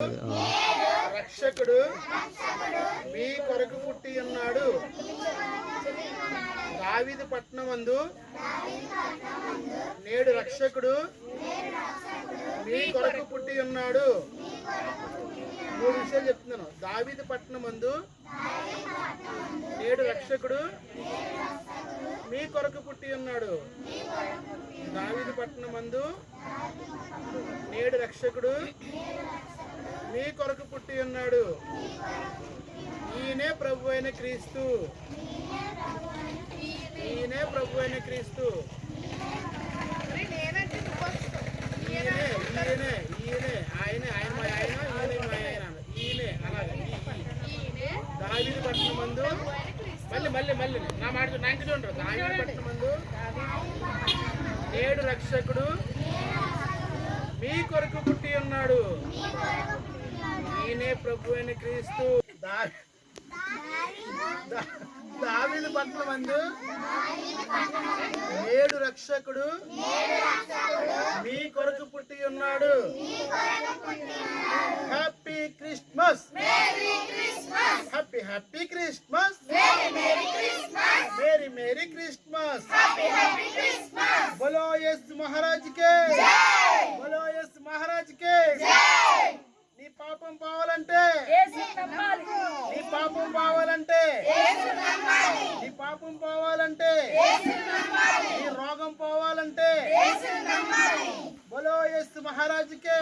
రక్షకుడు మీ కొరకు పుట్టి ఉన్నాడు. దావీదు పట్టణమందు నేడు రక్షకుడు మీ కొరకు పుట్టి ఉన్నాడు. 3 విషయాలు చెప్తున్నాను. దావీదు పట్టణమందు నేడు రక్షకుడు మీ కొరకు పుట్టి ఉన్నాడు. దావీదు పట్టణమందు నేడు రక్షకుడు మీ కొరకు పుట్టి ఉన్నాడు. ఈయనే ప్రభు అయిన క్రీస్తు. ఈయనే ప్రభు అయిన క్రీస్తు. ఈయనే ఈయనే ఈయనే ఆయనే ఆయన మా ఆయన ఈయనే మా ఆయన ఈయనే అలాగే దావీదు పట్టణమందు మళ్ళీ మళ్ళీ మళ్ళీ నా మాట నాకు చూడరు. దావీదు పట్టణమందు నేడు రక్షకుడు మీ కొరకు పుట్టి ఉన్నాడు. ఈయనే ప్రభు అయిన క్రీస్తు. దావీదు పట్టణమందు నేడు రక్షకుడు మీ కొరకు పుట్టి ఉన్నాడు. Happy Christmas. Happy happy Christmas. Merry merry Christmas. బోలో యేసు మహారాజ్ కే. బోలో యేసు మహారాజ్ కే. నీ పాపం పోవాలంటే నీ పాపం పోవాలంటే నీ పాపం పోవాలంటే నీ రోగం పోవాలంటే బోలో యేసు మహారాజ్ కే.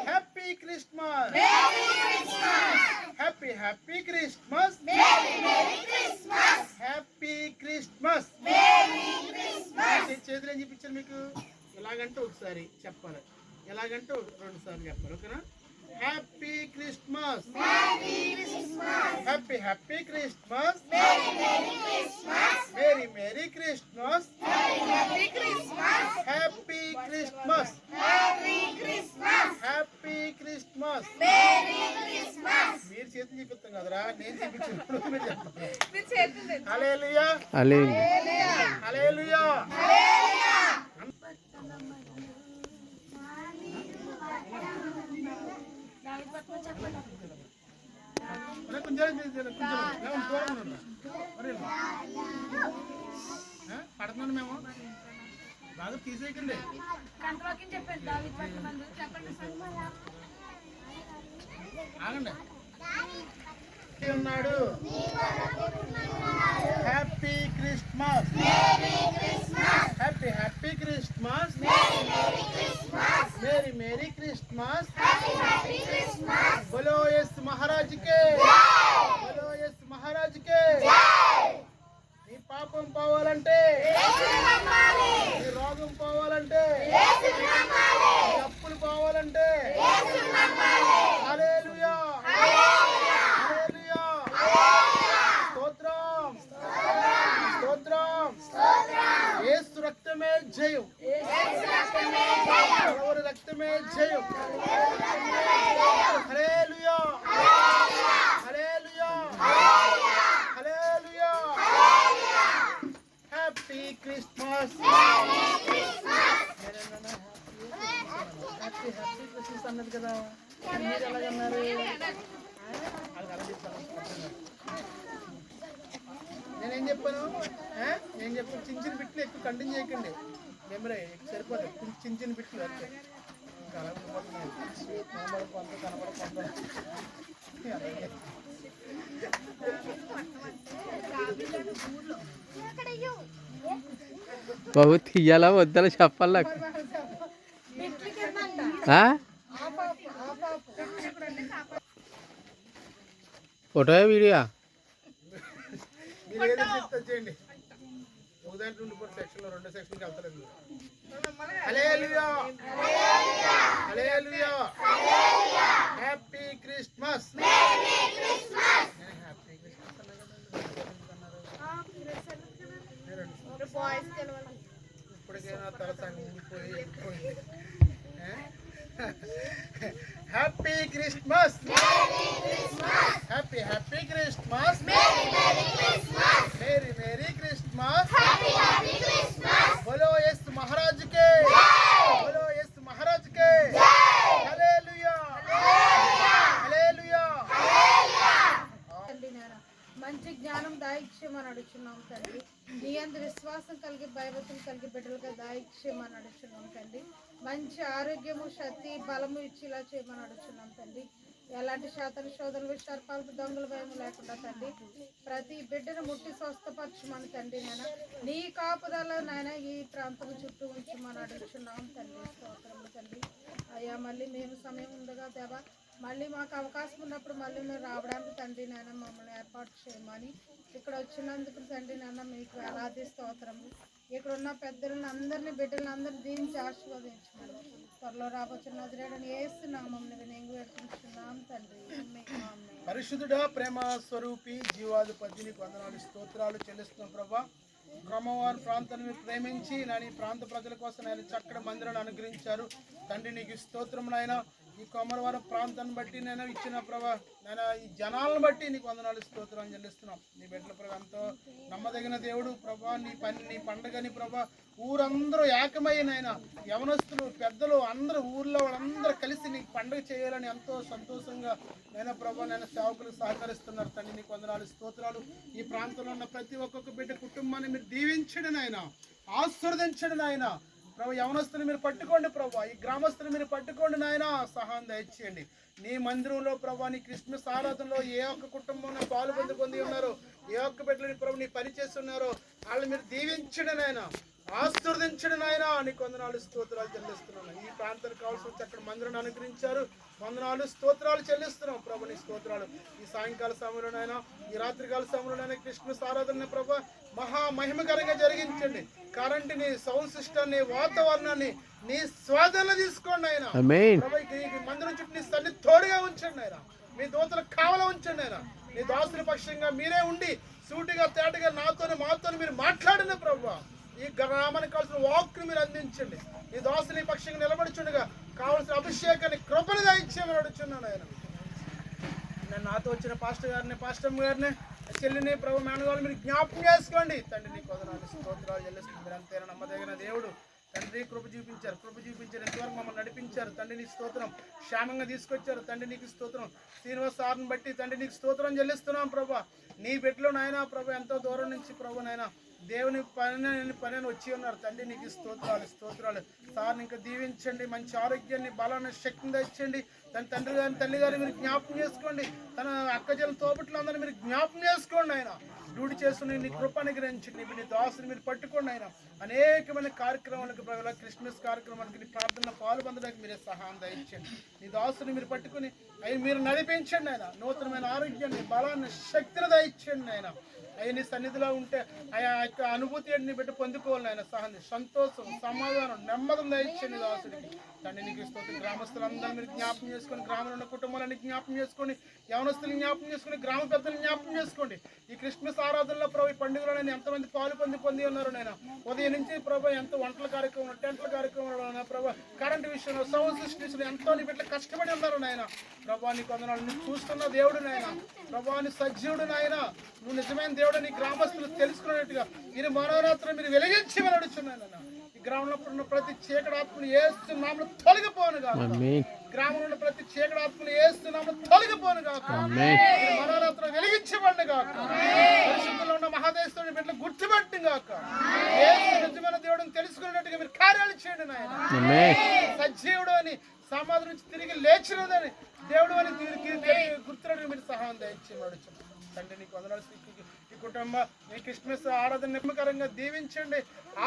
Happy Christmas. Happy happy Christmas. Happy Christmas. చేతులు ఏం చూపించారు మీకు? ఎలాగంటే ఒకసారి చెప్పాలి, ఎలాగంటే 2 సార్లు చెప్పాలి. ఓకేనా? Happy Christmas. Happy happy Christmas. Merry merry Christmas. Happy Christmas. Happy Christmas. మీరు చేతులు చూపిస్తాం కదరా, నేను చూపించినప్పుడు మీరు చెప్పాలి. హల్లెలూయా హల్లెలూయా. పడుతున్నాను మేము బాగా తీసేయకండి. ఆగండి. ఉన్నాడు. Happy Christmas. Happy happy Christmas. Merry merry Christmas. బోలో యేసు మహారాజ్ కే. బోలో యేసు మహారాజ్ కే. నీ పాపం పోవాలంటే, నీ రోగం పోవాలంటే, నీ అప్పులు పోవాలంటే హల్లెలూయా హల్లెలూయా. స్తోత్రం స్తోత్రం. యేసు రక్తమే జయం. ఎవరి రక్తమే జయం. Hallelujah hallelujah hallelujah. Happy Christmas. Happy happy Christmas అన్నది కదా, మీరు ఎలాగన్నారు? నేనేం చెప్పాను? నేను చెప్పాను చిన్న చిన్న బిట్లు ఎక్కువ కంటిన్యూ చేయకండి. మెమరీ సరిపోతుంది. చిన్న చిన్న బిట్లు అంటే ఇంకా అలా ఉండిపోతున్నాయి. కొంత కనపడకుండా బాబు తీయాలా వద్దా చెప్పాలి. ఫోటో వీడియో చేయండి. ఉదయం నుండి 2 సెక్షన్కి వెళ్తలేదు. హల్లెలూయా హల్లెలూయా. Happy Christmas. ఇప్పటికైనా తల సంగిపోయి happy Christmas. Happy happy Christmas. Merry merry Christmas. బోలో యేసు మహారాజ్ కే. బోలో యేసు మహారాజ్ కే. హల్లెలూయా దయచేయమని అడుగుతున్నాం తండ్రి. నీ అందు విశ్వాసం కలిగి భయభక్తులు కలిగి బిడ్డలుగా దయచేయమని అడుగుతున్నాం తండ్రి. మంచి ఆరోగ్యము శక్తి బలము ఇచ్చేలా చేయమని అడుగుతున్నాం తండ్రి. ఎలాంటి శాతం శోధనలు సర్పాలు దొంగల భయం లేకుండా తండ్రి ప్రతి బిడ్డను ముట్టి స్వస్థపరచమని తండ్రి నాయన నీ కాపుదల నాయన ఈ ప్రాంతం చుట్టూ ఉంచమని అడుగుతున్నాం తండ్రి. స్తోత్రములు తండ్రి. అయ్యా మళ్ళీ మేము సమయం ఉండగా దేవా మళ్ళీ మాకు అవకాశం ఉన్నప్పుడు మళ్ళీ మేము రావడానికి తండ్రి నాయన మమ్మల్ని ఏర్పాటు చేయమని ఇక్కడ వచ్చినందుకు తండ్రి నాన్న మీకు వేలాది స్తోత్రము. ఇక్కడ ఉన్న పెద్దలను అందరినీ బిడ్డలను అందరినీ దీవించి ఆశీర్వదించమని త్వరలో రాబోతున్న నజరేయుడైన యేసు నామమున వినయంగా వేడుకుంటున్నాం తండ్రి. ఆమేన్. పరిశుద్ధుడా ప్రేమ స్వరూపి జీవాధిపతి నీకు వందనాలు స్తోత్రాలు చెల్లిస్తున్నాం ప్రభా. క్రమవారి ప్రాంతాన్ని మీరు ప్రేమించి నేను ఈ ప్రాంత ప్రజల కోసం నేను చక్కటి మందిరాన్ని అనుగ్రహించారు తండ్రి. నీకు స్తోత్రం నాయన. ఈ కొమరవరం ప్రాంతాన్ని బట్టి నేను ఇచ్చిన ప్రభా నేను ఈ జనాలను బట్టి నీకు వందనాలు స్తోత్రం చెల్లిస్తున్నాం. నీ బిడ్డల ప్రభా ఎంతో నమ్మదగిన దేవుడు ప్రభా. నీ పండుగని ప్రభా ఊరందరూ ఏకమైన యవనస్తులు పెద్దలు అందరూ ఊర్లో వాళ్ళందరూ కలిసి నీకు పండుగ చేయాలని ఎంతో సంతోషంగా నేను ప్రభా నేను సేవకులకు సహకరిస్తున్నారు తండ్రి. నీకు వందనాలు స్తోత్రాలు. ఈ ప్రాంతంలో ఉన్న ప్రతి ఒక్కొక్క బిడ్డ కుటుంబాన్ని మీరు దీవించండి నాయన, ఆశీర్వదించండి నాయన. ప్రభు యవనస్తులు మీరు పట్టుకోండి ప్రభు, ఈ గ్రామస్తులు మీరు పట్టుకోండి నాయన, సహాయం దయచేయండి. నీ మందిరంలో ప్రభు నీ క్రిస్మస్ ఆరాధనలో ఏ ఒక్క కుటుంబంలో పాలు పొంది ఉన్నారో ఏ ఒక్క బిడ్డలని ప్రభు నీ పని చేస్తున్నారో వాళ్ళు మీరు దీవించండి నాయన, ఆశీర్వదించండి నాయన. నీకు వందనాలు స్తోత్రాలు చెల్లిస్తున్నాను. ఈ ప్రాంతానికి కావాల్సిన చక్కటి మందిరాన్ని అనుగ్రహించారు, వందనాలు స్తోత్రాలు చెల్లిస్తున్నాం ప్రభు. నీ స్తోత్రాలు. ఈ సాయంకాల సమయంలోనైనా ఈ రాత్రికాల సమయంలోనైనా క్రిస్మస్ ఆరాధన ప్రభు మహా మహిమకరంగా జరిగించండి. కరెంటుని సౌండ్ సిస్టమ్ని వాతావరణాన్ని నీ స్వాధీనంలో తీసుకోండి ఆయన. మందిరం చుట్టూ నీ సన్నిధి తోడుగా ఉంచండి ఆయన, మీ దూతలు కావలా ఉంచండి ఆయన. నీ దాసుల పక్షంగా మీరే ఉండి సూటిగా తేటగా మాతో మీరు మాట్లాడిన ప్రభు. ఈ గ్రామానికి కావాల్సిన వాక్కును మీరు అందించండి. ఈ దాసుని పక్షంగా నిలబడుచుండగా కావాల్సిన అభిషేకాన్ని కృపను దయచేయమని అడుగుతున్నాను ఆయన. నేను నాతో వచ్చిన పాస్టర్ గారిని చెల్లిని ప్రభు మేనగాళ్ళు మీరు జ్ఞాపకం చేసుకోండి తండ్రి. నీకు వందనాలు స్తోత్రాలు చెల్లిస్తుంది. మీరు అంతేనా నమ్మదగిన దేవుడు తండ్రి. కృప చూపించారు ఎంతవరకు మమ్మల్ని నడిపించారు తండ్రి. నీకు స్తోత్రం. క్షేమంగా తీసుకొచ్చారు తండ్రి. నీకు స్తోత్రం. శ్రీనివాస్ సార్ని బట్టి తండ్రి నీకు స్తోత్రం చెల్లిస్తున్నాం ప్రభా. నీ బిడ్డలో నాయన ప్రభు ఎంతో దూరం నుంచి ప్రభు నాయన దేవుని పని వచ్చి ఉన్నారు తండ్రి. నీకు స్తోత్రాలు సార్ని ఇంకా దీవించండి, మంచి ఆరోగ్యాన్ని బలాన్ని శక్తిని తెచ్చండి. తన తండ్రి గారిని తల్లి గారిని మీరు జ్ఞాపకం చేసుకోండి, తన అక్కజల తోబుట్లందరినీ మీరు జ్ఞాపకం చేసుకోండి ఆయన. డ్యూటీ చేస్తున్న నీ కృప అనుగ్రహించండి. నీ దాసుని మీరు పట్టుకోండి ఆయన. అనేకమైన కార్యక్రమాలకు క్రిస్మస్ కార్యక్రమానికి నీ ప్రార్థన పాల్పొందడానికి మీరే సహాయం దయచండి. నీ దాసుని మీరు పట్టుకుని అవి మీరు నడిపించండి ఆయన. నూతనమైన ఆరోగ్యాన్ని బలాన్ని శక్తిని దయచండి ఆయన. అవి నీ సన్నిధిలో ఉంటే ఆ యొక్క అనుభూతి నీ బిడ్డ పొందుకోవాలి ఆయన. సంతోషం సమాధానం నెమ్మదం దయచండి దాసుడికి తండ్రి. నీకు స్తోత్రం. గ్రామస్తులందరూ మీరు జ్ఞాపకం చేసుకొని, గ్రామంలో ఉన్న కుటుంబాలన్నీ జ్ఞాపకం చేసుకొని, యవనస్తులను జ్ఞాపకం చేసుకొని, గ్రామ పెద్దలను జ్ఞాపకం చేసుకోండి. ఈ క్రిస్మస్ ఆరాధనలో ప్రభు ఈ పండుగలో ఎంతమంది పాలు పొంది ఉన్నారు నాయన. ఉదయం నుంచి ప్రభు ఎంతో వంటల కార్యక్రమం టెంట్ల కార్యక్రమంలో ప్రభు కరెంటు విషయంలో సౌండ్ సిస్టమ్స్ ఎంతో నీ బిడ్డలు కష్టపడి ఉన్నారు నాయన. ప్రభా నీకు వందనాలు. నువ్వు చూస్తున్న దేవుడు నాయన, ప్రభా నీ సజీవుడు నాయన, నువ్వు నిజమైన దేవుడు నీ గ్రామస్తులు తెలుసుకున్నట్టుగా మీరు మనోరాత్రులు మీరు వెలిగించి అడుగుతున్నాను. ఈ గ్రామంలో ఉన్న ప్రతి చీకటి ఆత్మను ఏస్తున్నాము తొలగిపోను కాక. గ్రామంలో ఉన్న ప్రతి చీకటి ఆత్మను ఏస్తున్నాము తొలగిపోను కాక. మనోరాత్రులు వెలిగించబడి కాక. పరిశుద్ధంలో ఉన్న మహాదేశుని బిడ్డలు గుర్తుపట్టి కాక. నిజమైన దేవుడిని తెలుసుకున్నట్టుగా మీరు కార్యాలు చేయండి నాయన. సజీవుడు అని సమాధి నుంచి తిరిగి లేచినదని దేవుడు అని గుర్తున్నట్టుగా మీరు సహాయం దయచేయమని తండ్రి. నీకు వందనాలు. ఈ కుటుంబ మీ క్రిస్మస్ ఆరాధన నిమ్మకరంగా దీవించండి,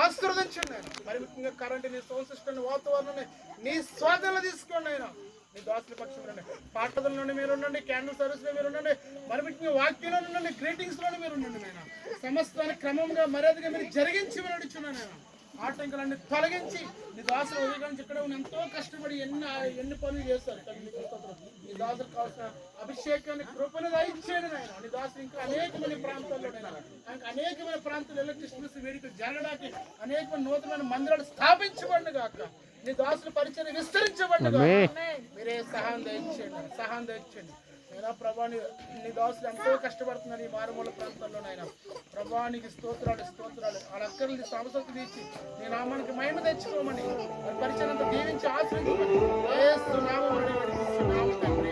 ఆశీర్వదించండి. మరి ముఖ్యంగా కరెంట్ నీ సౌండ్ సిస్టమ్ వాతావరణాన్ని నీ స్వాధీనంలో తీసుకోండి ఆయన. నీ దాసుల పక్షంలో పాఠశాలలోనే మీరు ఉండండి, క్యాండిల్ సర్వీస్ లో మీరు ఉండండి, మరి ముఖ్యంగా వాక్యంలో ఉండండి, గ్రీటింగ్స్ లోనే మీరు ఉండండి నేను. సమస్తాన్ని క్రమంగా మర్యాదగా మీరు జరిగించి నడుచున్నాను నేను. ఆటంకాలన్నీ తొలగించి నీ దాసులు ఉదయం ఇక్కడ ఎంతో కష్టపడి ఎన్ని పనులు చేస్తారు. నీ దాసులు కావాల్సిన అభిషేకాన్ని కృపను దయచేయండి నాయన. నీ దాసులు ఇంకా అనేకమైన ప్రాంతాల్లో అనేకమైన ప్రాంతాల్లో క్రిస్మస్ వేడుకలు జరగడానికి అనేకమైన నూతనమైన మందిరాలు స్థాపించబడి కాక. నీ దాసుల పరిచయం విస్తరించబడి కాక. మీరే సహాయం దయచేయండి నేను. ప్రభాని నీ దాసులు ఎంతో కష్టపడుతున్నారు ఈ మారుమూల ప్రాంతాల్లో నాయన. ప్రభానికి స్తోత్రాలు. వాళ్ళ అక్కర్ని సమస్యలు తీర్చి నీ నామానికి మహిమ తెచ్చుకోమని పరిచయం అంతా దీవించి ఆశ్రయించమని యేసు నామములో వేడుకుంటున్నాము తండ్రి.